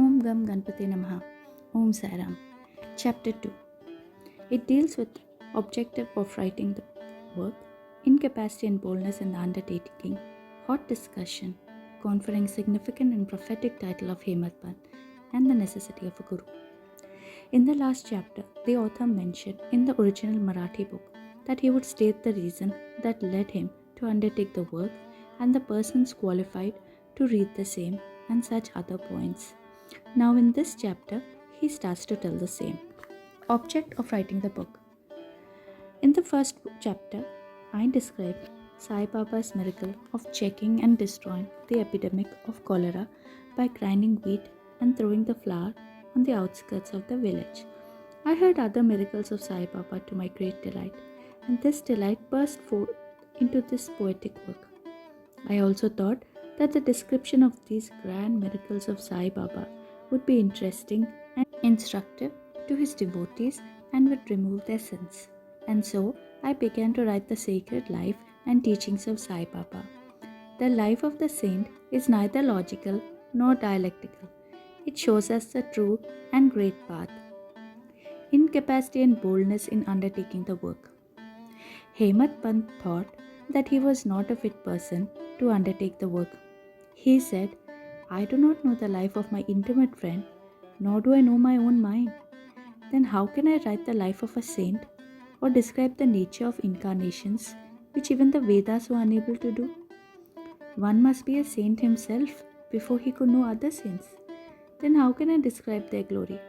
Om Gam Ganpate Namaha. Om Sai Ram. Chapter 2. It deals with objective of writing the work, incapacity and boldness in the undertaking, hot discussion, conferring significant and prophetic title of Hematpan, and the necessity of a guru. In the last chapter, the author mentioned in the original Marathi book that he would state the reason that led him to undertake the work and the persons qualified to read the same and such other points. Now in this chapter, he starts to tell the same. Object of writing the book. In the first chapter, I described Sai Baba's miracle of checking and destroying the epidemic of cholera by grinding wheat and throwing the flour on the outskirts of the village. I heard other miracles of Sai Baba to my great delight, and this delight burst forth into this poetic work. I also thought that the description of these grand miracles of Sai Baba would be interesting and instructive to his devotees and would remove their sins. And so I began to write the sacred life and teachings of Sai Baba. The life of the saint is neither logical nor dialectical. It shows us the true and great path. Incapacity and boldness in undertaking the work. Hemat Pant thought that he was not a fit person to undertake the work. He said, I do not know the life of my intimate friend, nor do I know my own mind. Then how can I write the life of a saint or describe the nature of incarnations, which even the Vedas were unable to do? One must be a saint himself before he could know other saints. Then how can I describe their glory?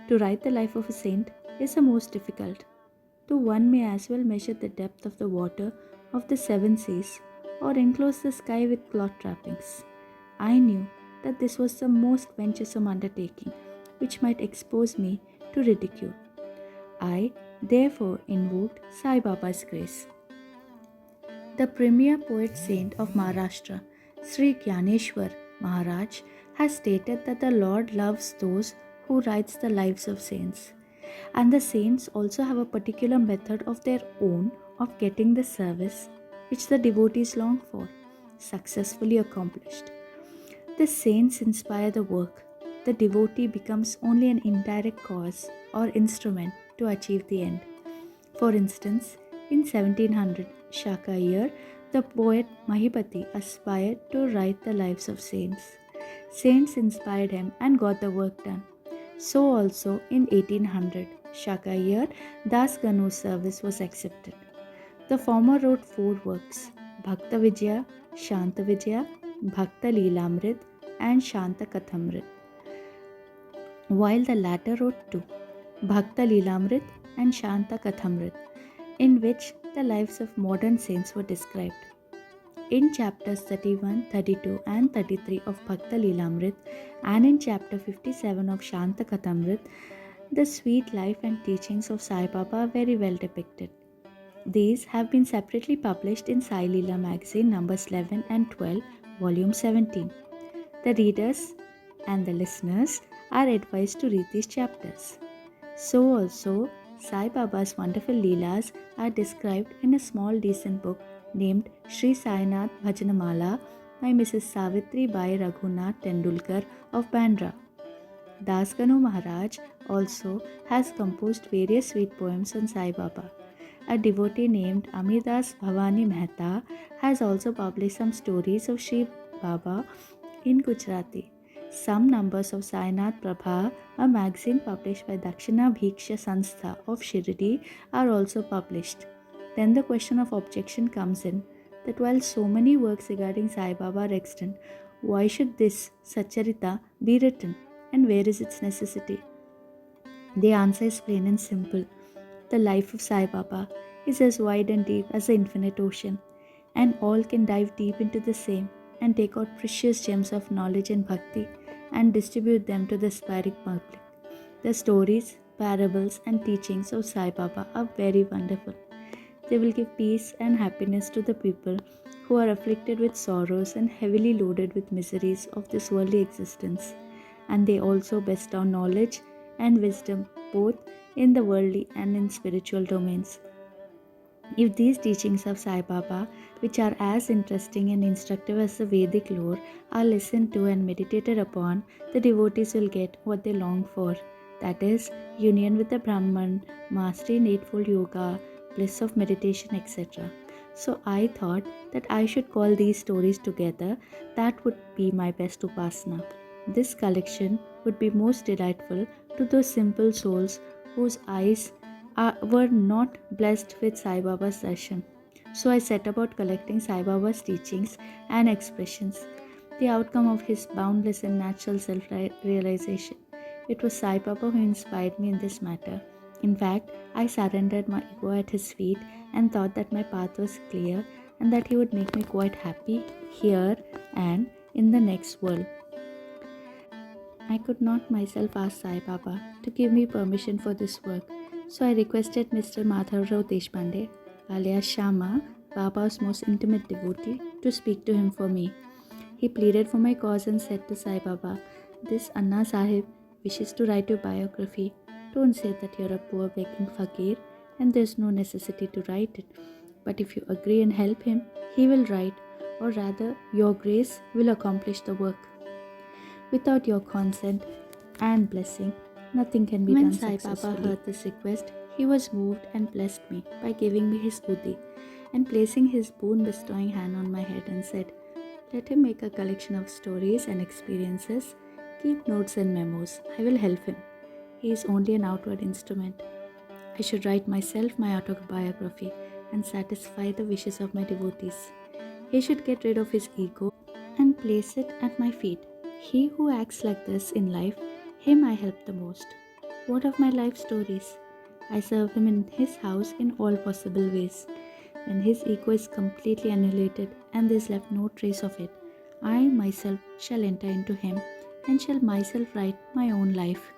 To write the life of a saint is the most difficult, though one may as well measure the depth of the water of the seven seas or enclose the sky with cloth trappings. I knew that this was the most venturesome undertaking, which might expose me to ridicule. I therefore invoked Sai Baba's grace. The premier poet saint of Maharashtra, Sri Gyaneshwar Maharaj, has stated that the Lord loves those who writes the lives of saints. And the saints also have a particular method of their own of getting the service which the devotees long for, successfully accomplished. The saints inspire the work. The devotee becomes only an indirect cause or instrument to achieve the end. For instance, in 1700 Shaka year, the poet Mahipati aspired to write the lives of saints. Saints inspired him and got the work done. So also in 1800 Shaka year, Das Ganu's service was accepted. The former wrote 4 works, Bhakta Vijaya, Shanta Vijaya, Bhakta Leelamrit and Shanta Kathamrit, while the latter wrote 2, Bhakta Leelamrit and Shanta Kathamrit, in which the lives of modern saints were described. In chapters 31, 32 and 33 of Bhakta Leelamrit and in chapter 57 of Shanta Kathamrit, the sweet life and teachings of Sai Baba are very well depicted. These have been separately published in Sai Leela magazine numbers 11 and 12, volume 17. The readers and the listeners are advised to read these chapters. So also, Sai Baba's wonderful Leelas are described in a small decent book named Sri Sainath Bhajanamala by Mrs. Savitri Bai Raghunath Tendulkar of Bandra. Das Ganu Maharaj also has composed various sweet poems on Sai Baba. A devotee named Amidas Bhavani Mehta has also published some stories of Sri Baba in Gujarati. Some numbers of Sainath Prabha, a magazine published by Dakshina Bhiksha Sanstha of Shirdi, are also published. Then the question of objection comes in that while so many works regarding Sai Baba are extant, why should this Satcharitra be written and where is its necessity? The answer is plain and simple. The life of Sai Baba is as wide and deep as the infinite ocean, and all can dive deep into the same and take out precious gems of knowledge and bhakti and distribute them to the aspiring public. The stories, parables and teachings of Sai Baba are very wonderful. They will give peace and happiness to the people who are afflicted with sorrows and heavily loaded with miseries of this worldly existence. And they also bestow knowledge and wisdom both in the worldly and in spiritual domains. If these teachings of Sai Baba, which are as interesting and instructive as the Vedic lore, are listened to and meditated upon, the devotees will get what they long for, that is, union with the Brahman, mastery in Eightfold Yoga, bliss of meditation, etc. So I thought that I should call these stories together. That would be my best upasana. This collection would be most delightful to those simple souls whose eyes were not blessed with Sai Baba's darshan. So I set about collecting Sai Baba's teachings and expressions, the outcome of his boundless and natural self-realization. It was Sai Baba who inspired me in this matter. In fact, I surrendered my ego at his feet and thought that my path was clear and that he would make me quite happy here and in the next world. I could not myself ask Sai Baba to give me permission for this work, so I requested Mr. Madhavrao Deshpande, alias Shama, Baba's most intimate devotee, to speak to him for me. He pleaded for my cause and said to Sai Baba, "This Anna Sahib wishes to write your biography. Don't say that you're a poor begging fakir and there's no necessity to write it. But if you agree and help him, he will write, or rather, your grace will accomplish the work. Without your consent and blessing, nothing can be done successfully." When Sai Baba heard this request, he was moved and blessed me by giving me his buddhi and placing his boon-bestowing hand on my head and said, "Let him make a collection of stories and experiences. Keep notes and memos. I will help him. He is only an outward instrument. I should write myself my autobiography and satisfy the wishes of my devotees. He should get rid of his ego and place it at my feet. He who acts like this in life, him I help the most. What of my life stories? I serve him in his house in all possible ways. When his ego is completely annihilated and there is left no trace of it, I myself shall enter into him and shall myself write my own life.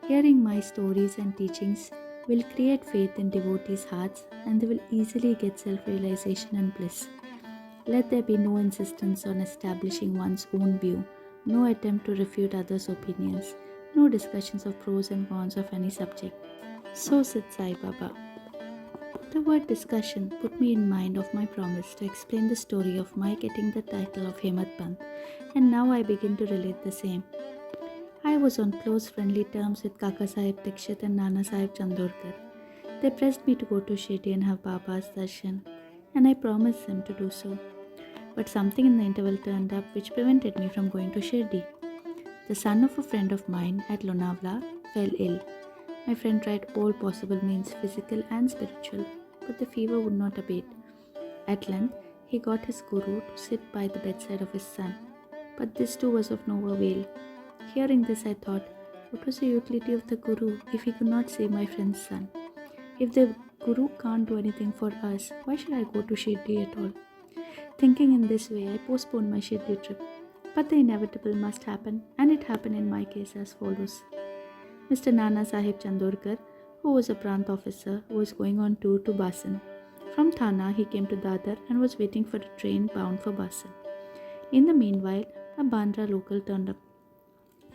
Hearing my stories and teachings will create faith in devotees' hearts and they will easily get self-realization and bliss. Let there be no insistence on establishing one's own view, no attempt to refute others' opinions, no discussions of pros and cons of any subject. So said Sai Baba. The word discussion put me in mind of my promise to explain the story of my getting the title of Hemad Pant, and now I begin to relate the same. I was on close friendly terms with Kaka Sahib Dikshit and Nana Sahib Chandorkar. They pressed me to go to Shirdi and have Baba's darshan, and I promised them to do so. But something in the interval turned up which prevented me from going to Shirdi. The son of a friend of mine at Lonavala fell ill. My friend tried all possible means, physical and spiritual, but the fever would not abate. At length, he got his guru to sit by the bedside of his son, but this too was of no avail. Hearing this, I thought, what was the utility of the guru if he could not save my friend's son? If the guru can't do anything for us, why should I go to Shirdi at all? Thinking in this way, I postponed my Shirdi trip. But the inevitable must happen, and it happened in my case as follows. Mr. Nana Sahib Chandorkar, who was a Prant officer, was going on tour to Basan. From Thana, he came to Dadar and was waiting for a train bound for Basan. In the meanwhile, a Bandra local turned up.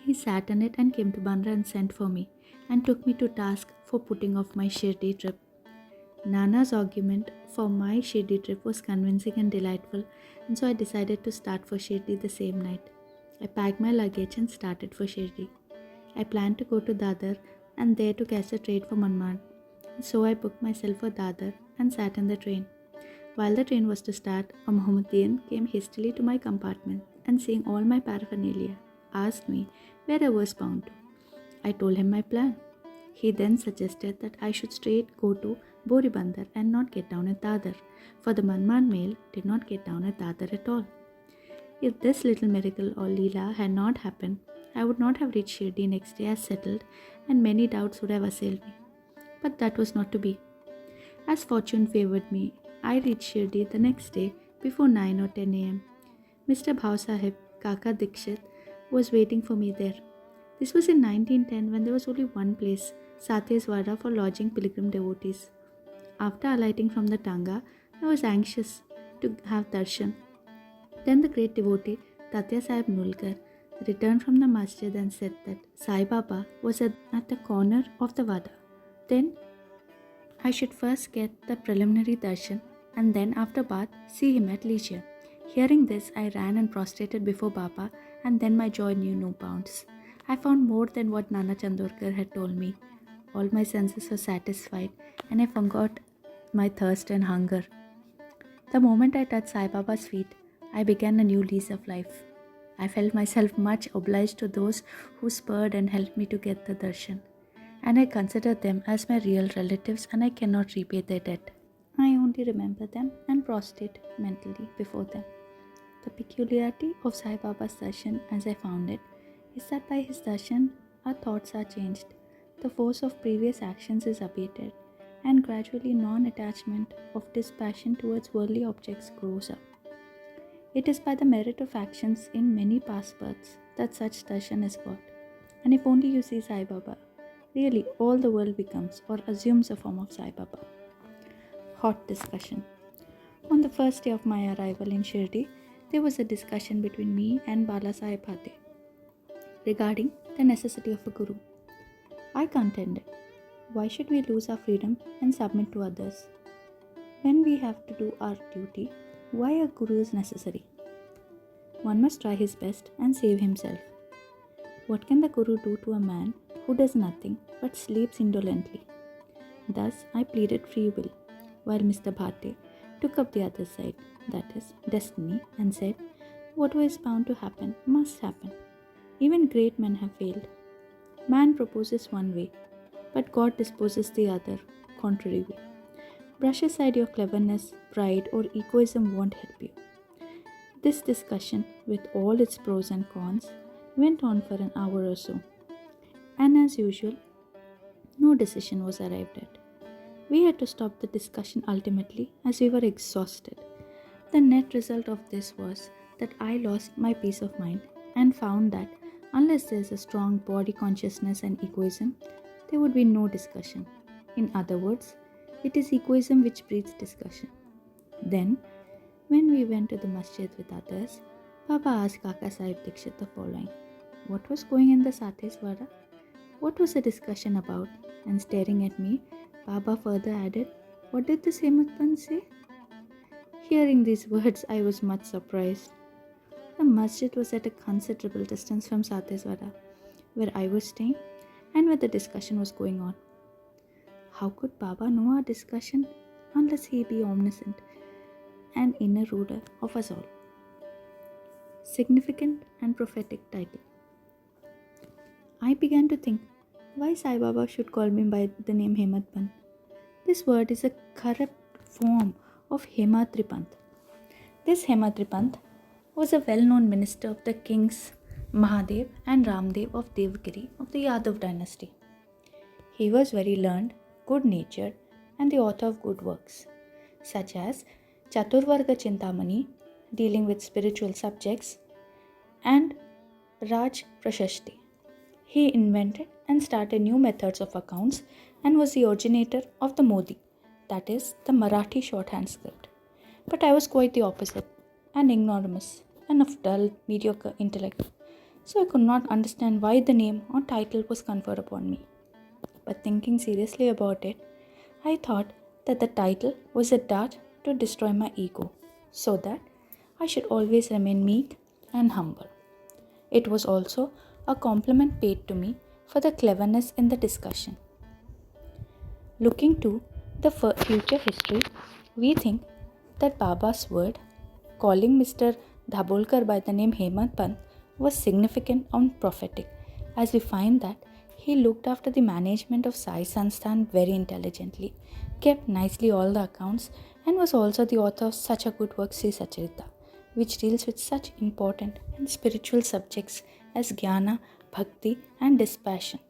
He sat on it and came to Bandra and sent for me, and took me to task for putting off my Shirdi trip. Nana's argument for my Shirdi trip was convincing and delightful, and so I decided to start for Shirdi the same night. I packed my luggage and started for Shirdi. I planned to go to Dadar and there to catch the train for Manmad. So I booked myself for Dadar and sat in the train. While the train was to start, a Mohammedan came hastily to my compartment and, seeing all my paraphernalia, asked me where I was bound to. I told him my plan. He then suggested that I should straight go to Boribandar and not get down at Dadar, for the Manman mail did not get down at Dadar at all. If this little miracle or Leela had not happened, I would not have reached Shirdi next day as settled, and many doubts would have assailed me. But that was not to be. As fortune favoured me, I reached Shirdi the next day before 9 or 10 a.m. Mr. Bhav Sahib, Kaka Dikshit, was waiting for me there. This was in 1910 when there was only one place, Satyaswada, for lodging pilgrim devotees. After alighting from the Tanga, I was anxious to have darshan. Then the great devotee, Tatya Sahib Nulkar, returned from the masjid and said that Sai Baba was at the corner of the Vada. Then I should first get the preliminary darshan and then after bath see him at leisure. Hearing this, I ran and prostrated before Baba, and then my joy knew no bounds. I found more than what Nana Chandorkar had told me. All my senses were satisfied, and I forgot my thirst and hunger. The moment I touched Sai Baba's feet, I began a new lease of life. I felt myself much obliged to those who spurred and helped me to get the darshan, and I consider them as my real relatives, and I cannot repay their debt. I only remember them and prostrate mentally before them. The peculiarity of Sai Baba's darshan, as I found it, is that by his darshan our thoughts are changed, the force of previous actions is abated, and gradually non-attachment of dispassion towards worldly objects grows up. It is by the merit of actions in many past births that such darshan is got. And if only you see Sai Baba, really all the world becomes or assumes a form of Sai Baba. Hot discussion. On the first day of my arrival in Shirdi, there was a discussion between me and Bala Sahib Bhate regarding the necessity of a guru. I contended, why should we lose our freedom and submit to others? When we have to do our duty, why a guru is necessary? One must try his best and save himself. What can the guru do to a man who does nothing but sleeps indolently? Thus I pleaded free will, while Mr. Bhate took up the other side, that is, destiny, and said, whatever is bound to happen must happen. Even great men have failed. Man proposes one way, but God disposes the other, contrary way. Brush aside your cleverness, pride, or egoism won't help you. This discussion, with all its pros and cons, went on for an hour or so, and as usual, no decision was arrived at. We had to stop the discussion ultimately as we were exhausted. The net result of this was that I lost my peace of mind and found that unless there is a strong body consciousness and egoism, there would be no discussion. In other words, it is egoism which breeds discussion. Then, when we went to the masjid with others, Baba asked Kaka Sahib Dikshit the following: what was going in the Sateswara? What was the discussion about? And staring at me, Baba further added, what did the Semakpan say? Hearing these words, I was much surprised. The masjid was at a considerable distance from Sateswara, where I was staying and where the discussion was going on. How could Baba know our discussion unless he be omniscient and inner ruler of us all? Significant and prophetic title. I began to think why Sai Baba should call me by the name Hematpan. This word is a corrupt form of Hematripant. This Hematripant was a well-known minister of the kings Mahadev and Ramdev of Devgiri of the Yadav dynasty. He was very learned, good-natured, and the author of good works, such as Chaturvarga Chintamani, dealing with spiritual subjects, and Raj Prashasti. He invented and started new methods of accounts and was the originator of the Modi, that is, the Marathi shorthand script. But I was quite the opposite, an ignoramus and of dull, mediocre intellect, so I could not understand why the name or title was conferred upon me. But thinking seriously about it, I thought that the title was a dart to destroy my ego, so that I should always remain meek and humble. It was also a compliment paid to me for the cleverness in the discussion. Looking to the future history, we think that Baba's word, calling Mr. Dhabolkar by the name Hemant Pant, was significant and prophetic, as we find that he looked after the management of Sai Sansthan very intelligently, kept nicely all the accounts, and was also the author of such a good work, Sai Satcharitra, which deals with such important and spiritual subjects as Jnana, Bhakti, and dispassion,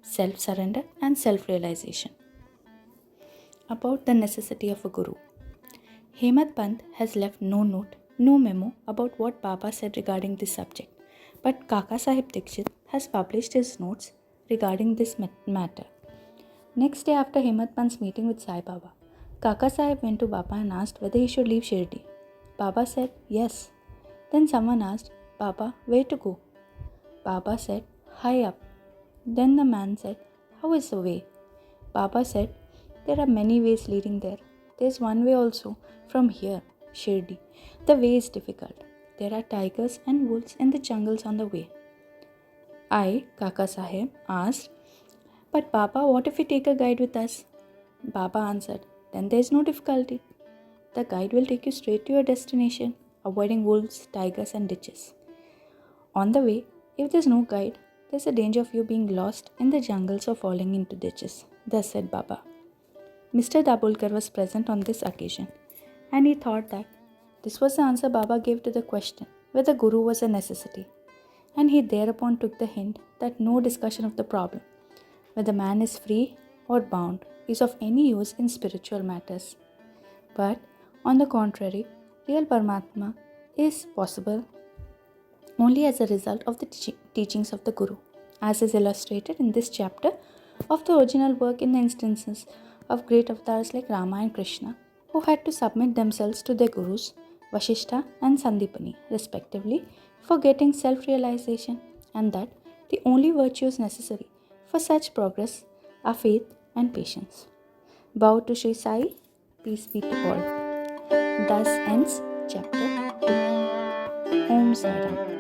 self-surrender, and self-realization. About the necessity of a guru. Hemant Pant has left no note, no memo about what Baba said regarding this subject, but Kaka Sahib Dikshit has published his notes regarding this matter. Next day after Hemant Pant's meeting with Sai Baba, Kaka Sahib went to Baba and asked whether he should leave Shirdi. Baba said, yes. Then someone asked, Baba, where to go? Baba said, high up. Then the man said, how is the way? Baba said, There are many ways leading there. There's one way also from here, Shirdi. The way is difficult. There are tigers and wolves in the jungles on the way. I, Kaka Sahib, asked, "But Baba, what if we take a guide with us?" Baba answered, "Then there's no difficulty. The guide will take you straight to your destination, avoiding wolves, tigers, and ditches. On the way, if there's no guide, there's a danger of you being lost in the jungles or falling into ditches." Thus said Baba. Mr. Dabholkar was present on this occasion, and he thought that this was the answer Baba gave to the question whether Guru was a necessity, and he thereupon took the hint that no discussion of the problem, whether man is free or bound, is of any use in spiritual matters. But, on the contrary, real Paramatma is possible only as a result of the teachings of the Guru, as is illustrated in this chapter of the original work in the instances of great avatars like Rama and Krishna, who had to submit themselves to their Gurus, Vashishta and Sandipani, respectively, for getting self-realization, and that the only virtues necessary for such progress are faith and patience. Bow to Sri Sai, peace be to all. Thus ends chapter 2. Om Sai Ram.